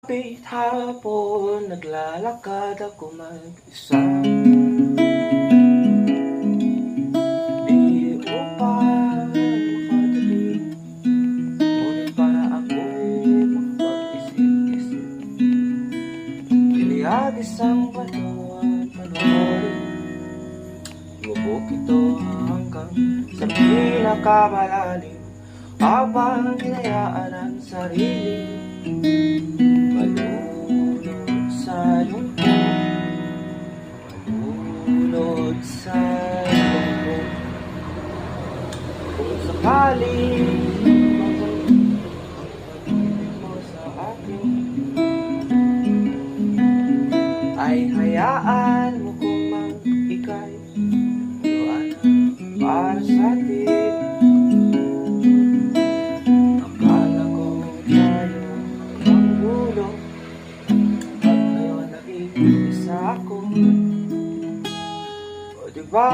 Kapit hapon, naglalakad ako mag-isa. Di upang makatipid, ngunit para ako'y makapag-isip-isip. Pilihag isang bato at panoorin, lubog ito hanggang sa pinakamalalim. Habang hinayaan ang sarili malunod sa lungkot, malunod sa lungkot. Kung sakaling mabalik mo sa akin, ay hayaan mo kong mag-ikay, luana para sa atin. Ako, o diba